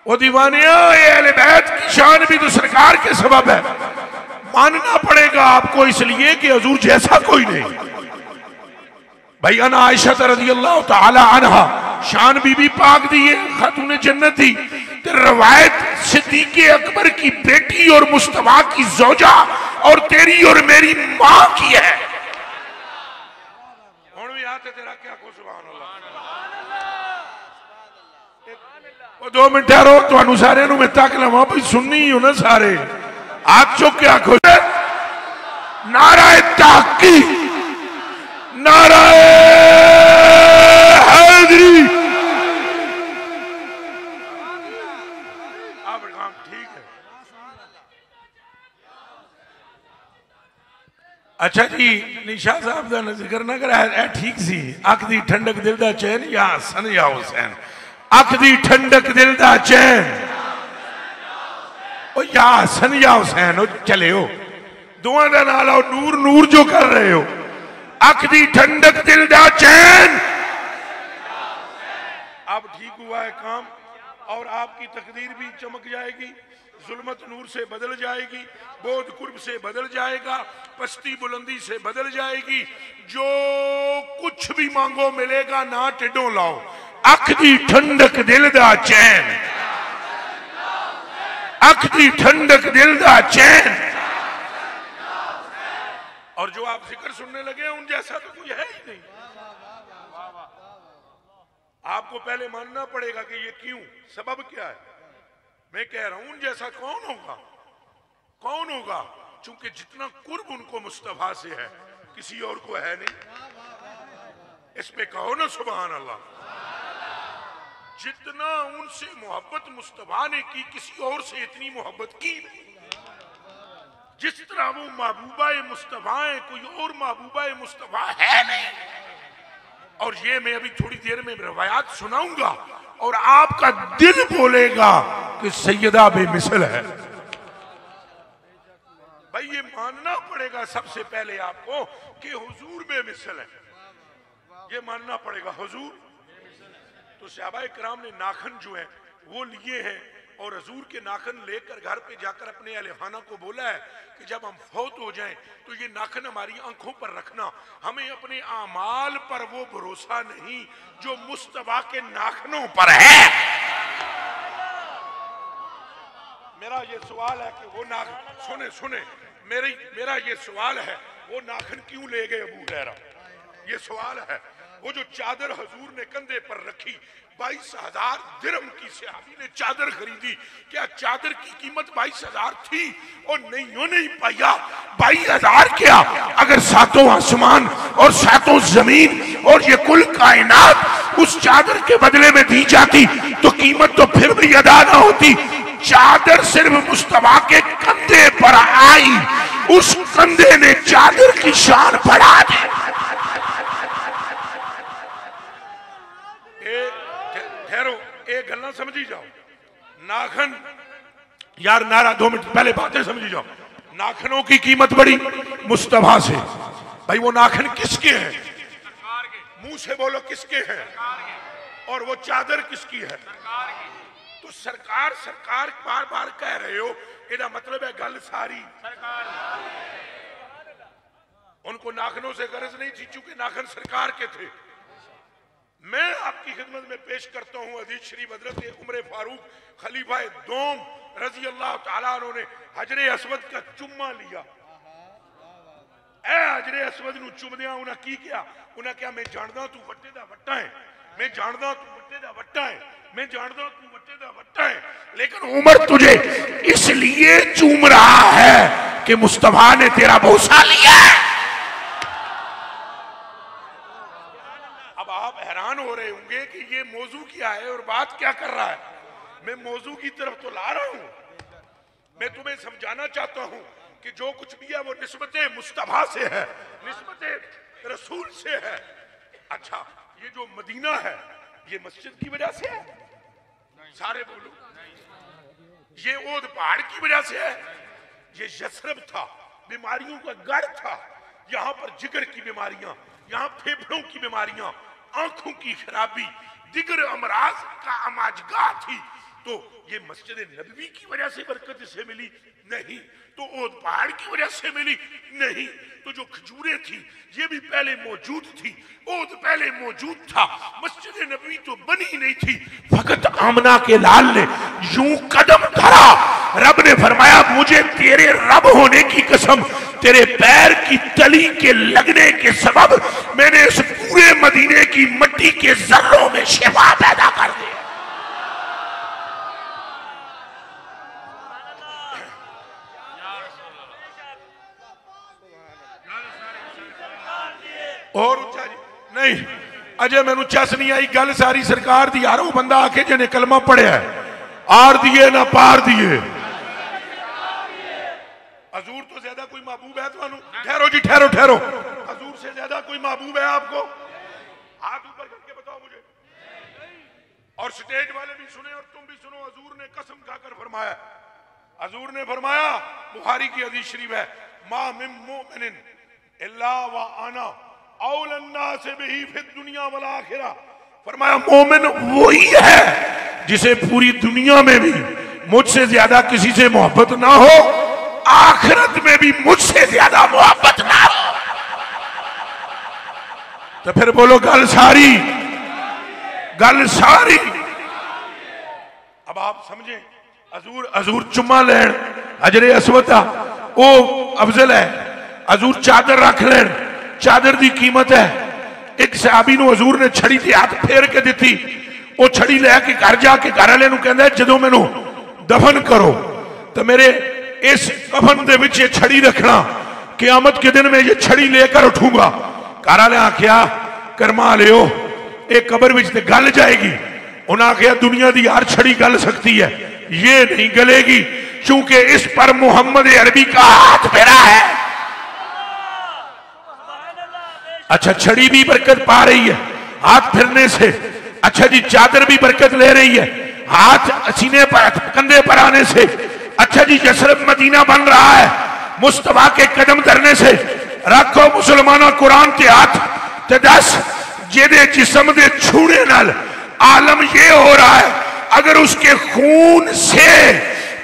वो दीवाने अहले बैत की शान भी तो सरकार के सबब है। मानना पड़ेगा आपको इसलिए कि हुजूर जैसा कोई नहीं। भाई अना आयशा रज़ियल्लाहु ताला अन्हा शान बीबी पाक दी है, खातून जन्नत थी। तो रवायत सिद्दीक़ अकबर की बेटी और मुस्तफा की ज़ौजा और तेरी और मेरी मां की है। तेरा क्या को सुभान अल्लाह। वो 2 मिनट ठहरो, तो सारे मैं तक लवा भाई सुननी ही हो ना सारे। हाथ चुक के आखो नाराए ताकी, नाराए हैदरी। आप काम ठीक है। अच्छा जी, निशा साहब का जिक्र ना करा ठीक सी। अख दी ठंडक दिल दा चैन या हसन या हुसैन। अख दी ठंडक दिल दा चैन ओ या हसन या हुसैन। चले हो दोवां दा नाल आओ, नूर नूर जो कर रहे हो। अख दी ठंडक दिल दा चैन। अब ठीक हुआ है काम और आपकी तकदीर भी चमक जाएगी। जुल्मत नूर से बदल जाएगी, बोध कुर्ब से बदल जाएगा, पस्ती बुलंदी से बदल जाएगी। जो कुछ भी मांगो मिलेगा, ना टिड्डों लाओ। अख दी ठंडक दिल दा चैन, अख दी ठंडक दिल दा चैन। और जो आप जिक्र सुनने लगे उन जैसा तो कोई है ही नहीं। आपको पहले मानना पड़ेगा कि ये क्यों, सबब क्या है। मैं कह रहा हूं उन जैसा कौन होगा, कौन होगा? चूंकि जितना कुर्ब उनको मुस्तफा से है किसी और को है नहीं। इस पे कहो ना सुभान अल्लाह। जितना उनसे मोहब्बत मुस्तफा ने की किसी और से इतनी मोहब्बत की नहीं। जिस तरह वो महबूबा मुस्तफा है, कोई और महबूबा मुस्तफा है नहीं। और ये मैं अभी थोड़ी देर में रवायात सुनाऊंगा और आपका दिल बोलेगा कि सैयदा बेमिसल है। भाई ये मानना पड़ेगा सबसे पहले आपको कि हुजूर बेमिसल है। ये मानना पड़ेगा हुजूर। तो सहाबाए किराम ने नाखन जो है वो लिए हैं और हुजूर के नाखन लेकर घर पे जाकर अपने अहले खाना को बोला है कि जब हम फौत हो जाएं तो ये नाखन हमारी आंखों पर रखना। हमें अपने आमाल पर वो भरोसा नहीं जो मुस्तफा के नाखनों पर है। मेरा ये सवाल है कि वो नाखन सुने सुने मेरा ये सवाल है वो नाखन क्यों ले गए अबू हुरैरा? ये सवाल है। वो जो चादर हुजूर ने कंधे पर रखी 22,000 दिरहम की सहाबी ने चादर खरीदी। क्या चादर की कीमत 22,000 थी? और नहीं पाया 22,000 क्या, अगर 7 आसमान और 7 जमीन और ये कुल कायनात उस चादर के बदले में दी जाती तो कीमत तो फिर भी अदा ना होती। चादर सिर्फ मुस्तफा के कंधे पर आई, उस कंधे ने चादर की शान बढ़ा दी। एक गल्ला समझी जाओ। नाखन यार नारा 2 मिनट पहले बातें समझी जाओ। नाखनों की कीमत बड़ी मुस्तफा से। भाई वो नाखन किसके हैं? मुंह से बोलो किसके हैं? और वो चादर किसकी है? तो सरकार सरकार बार बार कह रहे हो, इसका मतलब है गल सारी उनको नाखनों से गरज नहीं थी चूंकि नाखन सरकार के थे। मैं आपकी खिदमत में पेश करता हूं हदीस शरीफ हजरत उमर फारूक खलीफा दोम रजी अल्लाह तआला अन्हु ने हजरे असवद का चुम्मा लिया। हजरे असवद नु चुमदिया उन्हें की किया? उन्हें क्या मैं जानदा तू वट्टे दा वट्टा है, मैं जानदा तू वट्टे दा वट्टा है, मैं जानदा तू वट्टे दा वट्टा है, लेकिन उमर तुझे इसलिए चूम रहा है कि मुस्तफा ने तेरा भूसा लिया। अब आप हैरान हो रहे होंगे कि ये मौजू क्या है और बात क्या कर रहा है। मैं मौजू की तरफ तो ला रहा हूं। मैं तुम्हें समझाना चाहता हूं कि जो कुछ भी है वो निस्बत मुस्तफा से है, निस्बत रसूल से है। अच्छा, ये जो मदीना है ये मस्जिद की वजह से है? सारे बोलो। ये ओद पहाड़ की वजह से है? ये यसरब था, बीमारियों का गढ़ था। यहां पर जिगर की बीमारियां, यहां फेफड़ों की बीमारियां, आंखों की खराबी, दिगर अमराज का अमाजगाह थी। तो ये मस्जिद नबवी की वजह से बरकत इसे मिली? नहीं। तो ओद पहाड़ की वजह से मिली? नहीं। तो जो खजूरें थी ये भी पहले मौजूद थी, ओद पहले मौजूद था, मस्जिद नबवी तो बनी नहीं थी। फकत आमना के लाल ने यूं कदम धरा, रब ने फरमाया मुझे तेरे रब होने की कसम, तेरे पैर की तली के लगने के सबब मैंने इस पूरे मदीने की मिट्टी के जर्रों में शिफा पैदा कर दी। और नहीं अजय मैनू चस नहीं आई गल सारी सरकार दी यार। वो बंदा आके जिन्हें कलमा पढ़िया आर दिए ना पार दिए। हजूर तो ज्यादा कोई महबूब है तुहानू? ठहरो जी ठहरो ठहरो। हजूर से ज्यादा कोई महबूब है आपको? हाथ ऊपर करके बताओ मुझे। और स्टेज वाले भी सुने और तुम भी सुनो। हजूर ने कसम खाकर फरमाया, हजूर ने फरमाया, बुखारी की हदीस शरीफ है, मा मिन मुमिनिन इल्ला व आना औलन्ना से भी फिर दुनिया वाला आखिरा। फरमाया मोमिन वही है जिसे पूरी दुनिया में भी मुझसे ज्यादा किसी से मोहब्बत ना हो, आखिरत में भी मुझसे ज्यादा मोहब्बत ना हो। तो फिर बोलो गल सारी, गल सारी। अब आप समझे, हजूर हजूर चुम्मा लेन अजरे असवदा ओ अफजल है। हजूर चादर रख लेन, चादर की कीमत है। एक सहाबी नूं हजूर ने छड़ी ते हाथ फेर के दी। वो छड़ी लैके घर जाके घर वाले नूं कहंदा जदों मैनूं दफन करो तो मेरे इस कफन दे विच ये छड़ी रखना, क़यामत के दिन में ये छड़ी लेकर उठूंगा। घर वाले आख्या करमा लियो, एक कबर विच ते गल जाएगी। उन्हें आख्या दुनिया की हर छड़ी गल सकती है, ये नहीं गलेगी क्योंकि इस पर मोहम्मद अरबी का हाथ फेरा है। अच्छा छड़ी भी बरकत पा रही है हाथ फिरने से। अच्छा जी चादर भी बरकत ले रही है हाथ सीने पर कंधे पर आने से। अच्छा जी यसरब मदीना बन रहा है मुस्तफा के कदम धरने से। रखो मुसलमाना कुरान के हाथ ते दस जेदे जिस्म दे छूने नाल आलम ये हो रहा है, अगर उसके खून से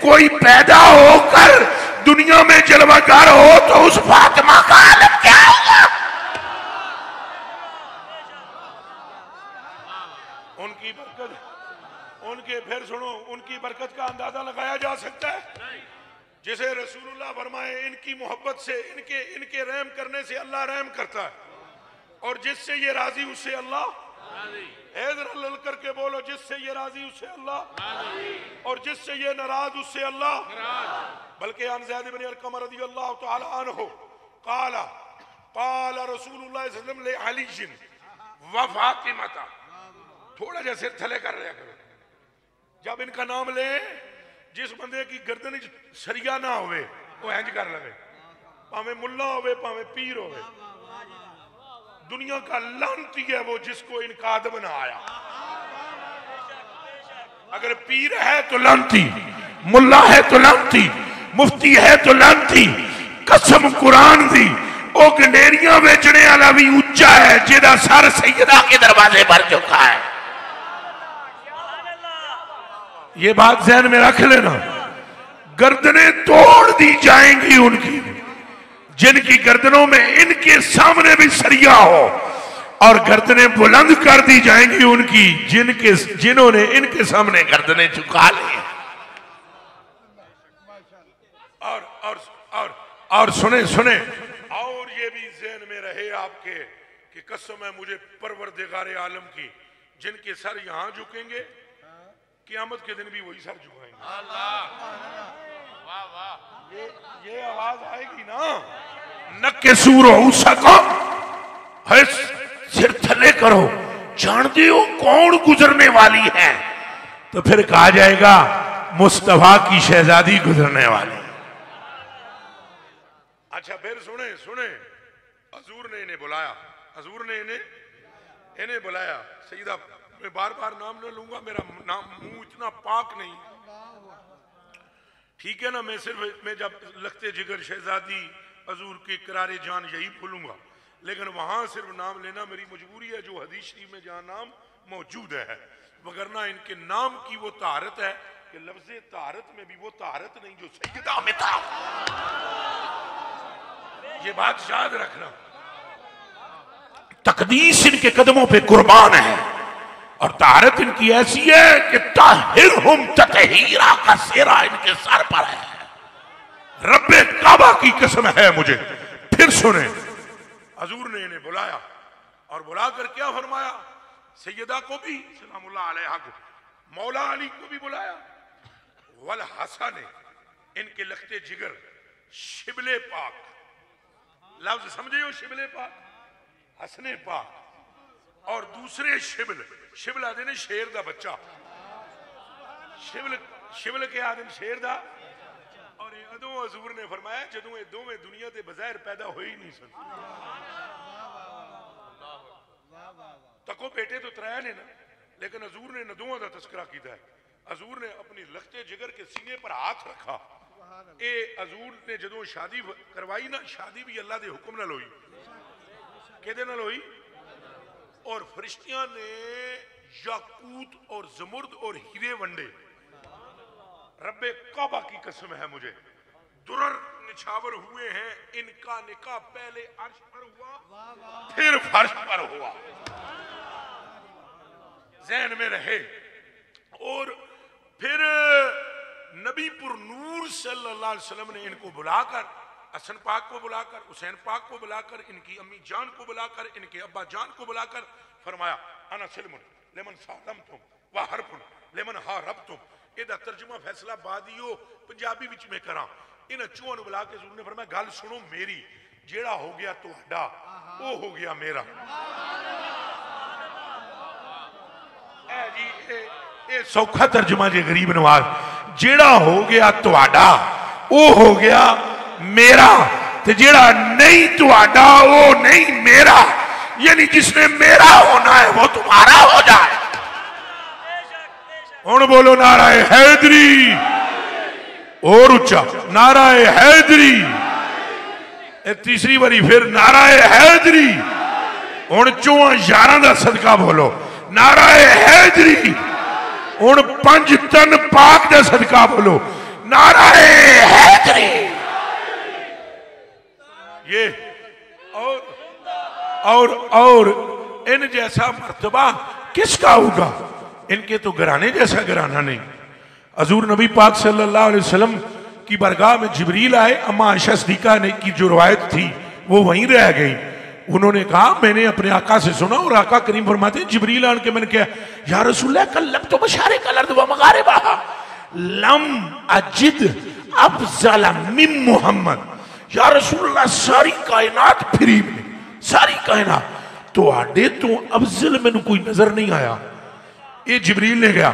कोई पैदा होकर दुनिया में जलवाकार हो तो उस फातिमा का आलम क्या होगा? उनकी बरकत, उनके फिर सुनो, उनकी बरकत का अंदाजा लगाया जा सकता है। जिसे रसूलुल्लाह फरमाए इनकी मोहब्बत से, इनके इनके रहम करने से अल्लाह रहम करता है, और जिससे ये राजी उससे अल्लाह राजी। करके बोलो, जिससे ये राजी उससे अल्लाह राजी, और जिससे ये नाराज उससे अल्लाह नाराज। बल्कि अन ज़ैद इब्न अरक़म रज़ियल्लाहु तआला अन्हु क़ाला क़ाला रसूलुल्लाह सल्लल्लाहु अलैहि वसल्लम ले अली व फातिमा। थोड़ा जैसे थले कर रहा करो जब इनका नाम ले। जिस बंदे की गर्दन सरिया ना होवे वो इंज कर लवे, भावे मुल्ला होवे भावे पीर होवे। दुनिया का लानती है वो जिसको इनका आदम ना आया। अगर पीर है तो लानती, मुल्ला है तो लानती, मुफ्ती है तो लानती। कसम कुरान दी ओ गंडेरियां बेचने वाला भी ऊंचा है जिहदा सर सैयदा के दरवाजे पर झुका है। ये बात ज़हन में रख लेना। गर्दनें तोड़ दी जाएंगी उनकी जिनकी गर्दनों में इनके सामने भी सरिया हो, और गर्दनें बुलंद कर दी जाएंगी उनकी जिन्होंने इनके सामने गर्दनें झुका ली। और सुने सुने, और ये भी ज़हन में रहे आपके कि कसम है मुझे परवरदिगार आलम की, जिनके सर यहां झुकेंगे क़यामत के दिन भी वही सर झुकाएंगे। वाह वाह। ये आवाज आएगी ना, नक्के सूर हो सको है, सिर थले करो, जानते हो कौन गुजरने वाली है? तो फिर कहा जाएगा मुस्तफा की शहजादी गुजरने वाली। अच्छा फिर सुने सुने, हजूर ने इन्हें बुलाया, हजूर ने इन्हें बुलाया। सईदा मैं बार बार नाम न लूंगा, मेरा नाम मुंह इतना पाक नहीं, ठीक है ना। मैं सिर्फ मैं जब लगते जिगर शहजादी हजूर के करारे जान यही बोलूंगा, लेकिन वहां सिर्फ नाम लेना मेरी मजबूरी है जो हदीस शरीफ में जहां नाम मौजूद है, वगरना इनके नाम की वो तारत है कि लफ्ज़े ताहरत में भी वो ताहरत नहीं जो सैयदा में था। ये बात याद रखना। तकदीस इनके कदमों पे कुर्बान है और ताहरत इनकी ऐसी है कि ताहिरहुम ततहीरा का सेरा इनके सर पर है। रब्बे काबा की कसम है मुझे। फिर सुने, हजूर ने इन्हें बुलाया और बुलाकर क्या फरमाया, सैयदा को भी सलामुल्लाह अलैहा को, मौला अली को भी बुलाया। वल हसन, इनके लखते जिगर, शिबले पाक, लफ्ज समझे हो, शिबले पाक, हसने पाक। और दूसरे शिबल, शिबल आदि ने शेर दा बच्चा, शिबल शिबल के आदि शेर दा। और अदों हजूर ने फरमाया जदों ये दोवें दुनिया के बज़ाहिर पैदा हो ही नहीं सन। तको बेटे तो त्रै ने ना, लेकिन हजूर ने नदुआं का तस्करा किया है। हजूर ने अपनी लखते जिगर के सीने पर हाथ रखा। ये हजूर ने जदों शादी करवाई ना, शादी भी अल्लाह के हुक्म नाल हुई। किहदे नाल हुई? और फरिश्तियां ने याकूत और जमुर्द और हीरे वंडे। रब्बे काबा की कसम है मुझे, दुरर निछावर हुए हैं। इनका निकाह पहले अर्श पर हुआ, फिर फर्श पर हुआ। ज़हन में रहे। और फिर नबीपुर नूर सल्लल्लाहु अलैहि वसल्लम ने इनको बुलाकर, हसन पाक को बुलाकर, हुसैन पाक को बुलाकर, इनकी अम्मी जान को बुलाकर, इनके अब्बा जान को बुलाकर फरमाया, अना सिल्मुन लेमन सालमतुम व हरफुन लेमन हारबतुम। ਇਹਦਾ तर्जुमा फैसला बादियो पंजाबी विच में करा। इन चूहों ਨੂੰ बुला के हजूर ने फरमाया, गल सुनो मेरी, जेड़ा हो गया तुहाडा वो हो गया मेरा। ए सौखा तर्जुमा जे गरीब नवाज, जेड़ा हो गया तुहाडा वो हो गया मेरा, ते जेड़ा नहीं तुहाडा वो नहीं मेरा। यानी जिसने मेरा होना है वो तुम्हारा हो जाए। हुण बोलो नाराए हैदरी, और उच्चा नाराए हैदरी। तीसरी बारी फिर नाराए हैदरी। हुण चौहां यारां दा सदका बोलो नाराए हैदरी। हुण 5 टन पाक दा सदका बोलो नाराए हैदरी। ये और इन जैसा मर्तबा किसका होगा? इनके तो घराने जैसा घराना नहीं। हजूर नबी पाक सल्लल्लाहु अलैहि वसल्लम की बरगाह में जिब्रील आए। अम्मा आयशा सिद्दीका ने की जो रवायत थी वो वहीं रह गई। उन्होंने कहा मैंने अपने आका से सुना, और आका करीम फरमाते जिब्रील आन के मैंने कहा, या रसूलल्लाह कल्लब तो मशारिक अल अर्द व मगारिबहा लम अजिद अफजल मिन मुहम्मद। या रसूलल्लाह सारी कायनात फिरी में, सारी कायनात तो आडे तो अफजल मैनू कोई नजर नहीं आया। ये जिब्रील ने कहा,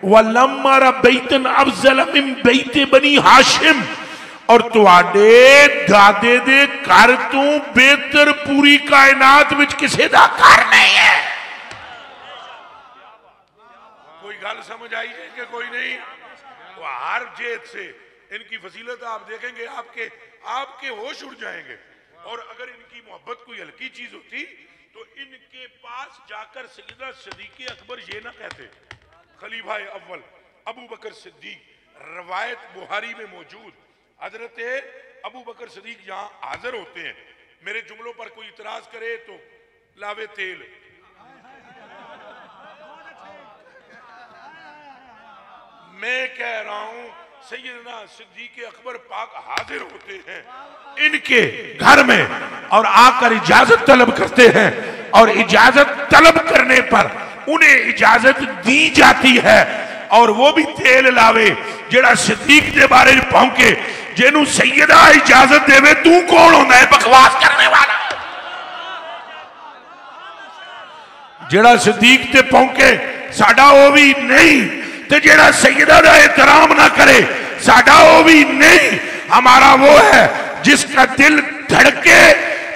वलम्मारा बैतन अफजल मिन बैते बनी हाशिम, और तुहाडे दादे दे घर तो बेहतर पूरी कायनात विच किसी दा घर नहीं है। कोई गल समझ आई है कि कोई नहीं? तो हर जेत से इनकी फजीलत आप देखेंगे, आपके होश उड़ जाएंगे। और अगर इनकी मोहब्बत कोई हल्की चीज होती तो इनके पास जाकर सैयदना सिद्दीक़ अकबर ये ना कहते, खलीफा अव्वल अबू बकर सिद्दीक। रवायत बुहारी में मौजूद, हजरत अबू बकर सिद्दीक यहाँ हाजिर होते हैं। मेरे जुमलों पर कोई इतराज करे तो लावे तेल। मैं कह रहा हूं सैयदना सिद्दीक़ अकबर पाक हाजिर होते हैं इनके घर में और आकर इजाजत तलब करते हैं, और इजाजत तलब करने पर उन्हें इजाजत दी जाती है। और वो भी तेल लावे जेड़ा सिद्दीक के बारे में भौंके, जेनू सैयदा इजाजत देवे तू कौन होता है बकवास करने वाला? जेड़ा सिद्दीक ते भौंके साडा वो भी नहीं, ते जेड़ा सैयदा का एहतराम ना करे साडा वो भी नहीं। हमारा वो है जिसका दिल धड़के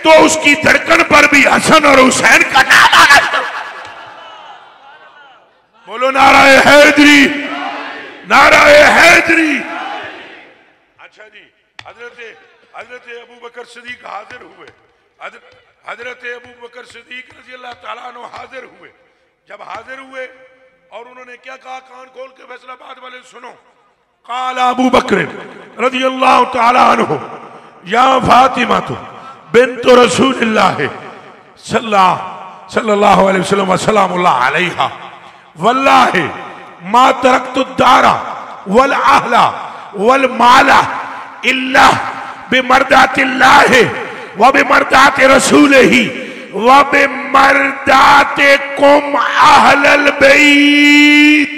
तो उसकी धड़कन पर भी हसन और हुसैन का नाम आना। बोलो नाराए हैदरी, नाराए हैदरी। अच्छा जी, हजरत अबू बकर सिद्दीक हाजिर हुए। हजरत अबू बकर सिद्दीक रज़ी अल्लाह ताला अन्हु हाजिर हुए। जब हाजिर हुए और उन्होंने क्या कहा, कान खोल के फैसलाबाद वाले सुनो। काला अबू बकर रज़ियल्लाहु तआला अन्हु या फातिमा तो बिन्त रसूलिल्लाह सल्लल्लाहु अलैहि वसल्लम वसलामुल्लाह अलैहा वल्लाहि मा तरक्तु दारा वल अहला वल माला इल्ला बिमर्दातिल्लाह व बिमर्दाति रसूलिही व बिमर्दातिकुम अहलल बैत।